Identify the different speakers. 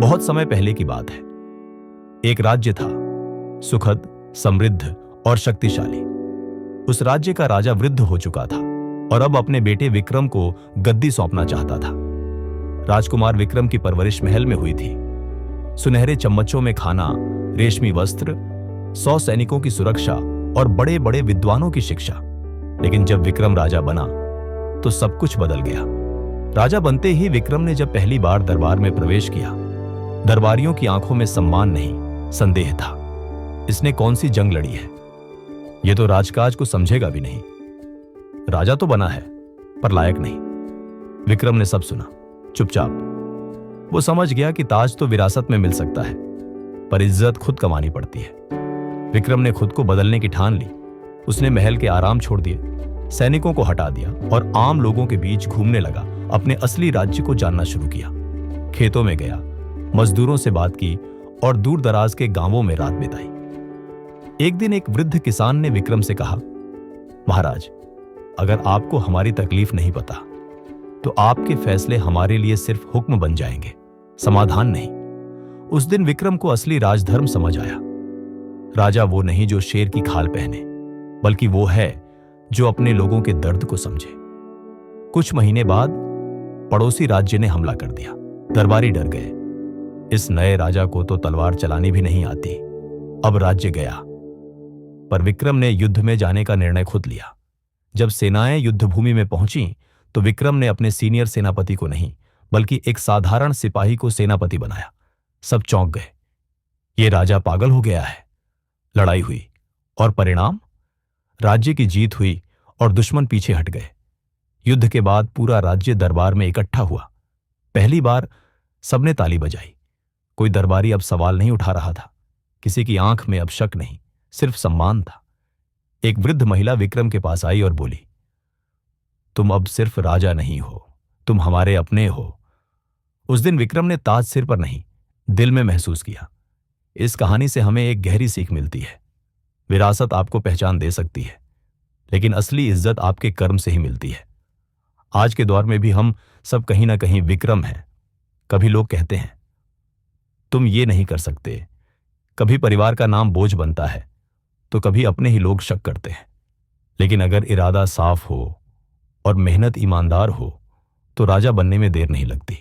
Speaker 1: बहुत समय पहले की बात है। एक राज्य था, सुखद, समृद्ध और शक्तिशाली। उस राज्य का राजा वृद्ध हो चुका था और अब अपने बेटे विक्रम को गद्दी सौंपना चाहता था। राजकुमार विक्रम की परवरिश महल में हुई थी। सुनहरे चम्मचों में खाना, रेशमी वस्त्र, 100 सैनिकों की सुरक्षा और बड़े बड़े विद्वानों की शिक्षा। लेकिन जब विक्रम राजा बना तो सब कुछ बदल गया। राजा बनते ही विक्रम ने जब पहली बार दरबार में प्रवेश किया, दरबारियों की आंखों में सम्मान नहीं, संदेह था। इसने कौन सी जंग लड़ी है? यह तो राजकाज को समझेगा भी नहीं। राजा तो बना है पर लायक नहीं। विक्रम ने सब सुना, चुपचाप। वो समझ गया कि ताज तो विरासत में मिल सकता है, पर इज्जत खुद कमानी पड़ती है। विक्रम ने खुद को बदलने की ठान ली। उसने महल के आराम छोड़ दिए, सैनिकों को हटा दिया और आम लोगों के बीच घूमने लगा। अपने असली राज्य को जानना शुरू किया। खेतों में गया, मजदूरों से बात की और दूर दराज के गांवों में रात बिताई। एक दिन एक वृद्ध किसान ने विक्रम से कहा, महाराज, अगर आपको हमारी तकलीफ नहीं पता तो आपके फैसले हमारे लिए सिर्फ हुक्म बन जाएंगे, समाधान नहीं। उस दिन विक्रम को असली राजधर्म समझ आया। राजा वो नहीं जो शेर की खाल पहने, बल्कि वो है जो अपने लोगों के दर्द को समझे। कुछ महीने बाद पड़ोसी राज्य ने हमला कर दिया। दरबारी डर गए। इस नए राजा को तो तलवार चलानी भी नहीं आती। अब राज्य गया। पर विक्रम ने युद्ध में जाने का निर्णय खुद लिया। जब सेनाएं युद्धभूमि में पहुंची तो विक्रम ने अपने सीनियर सेनापति को नहीं, बल्कि एक साधारण सिपाही को सेनापति बनाया। सब चौंक गए। ये राजा पागल हो गया है। लड़ाई हुई और परिणाम? राज्य की जीत हुई और दुश्मन पीछे हट गए। युद्ध के बाद पूरा राज्य दरबार में इकट्ठा हुआ। पहली बार सबने ताली बजाई। कोई दरबारी अब सवाल नहीं उठा रहा था। किसी की आंख में अब शक नहीं, सिर्फ सम्मान था। एक वृद्ध महिला विक्रम के पास आई और बोली, तुम अब सिर्फ राजा नहीं हो, तुम हमारे अपने हो। उस दिन विक्रम ने ताज सिर पर नहीं, दिल में महसूस किया। इस कहानी से हमें एक गहरी सीख मिलती है। विरासत आपको पहचान दे सकती है, लेकिन असली इज्जत आपके कर्म से ही मिलती है। आज के दौर में भी हम सब कहीं ना कहीं विक्रम हैं। कभी लोग कहते हैं तुम ये नहीं कर सकते, कभी परिवार का नाम बोझ बनता है, तो कभी अपने ही लोग शक करते हैं। लेकिन अगर इरादा साफ हो और मेहनत ईमानदार हो तो राजा बनने में देर नहीं लगती।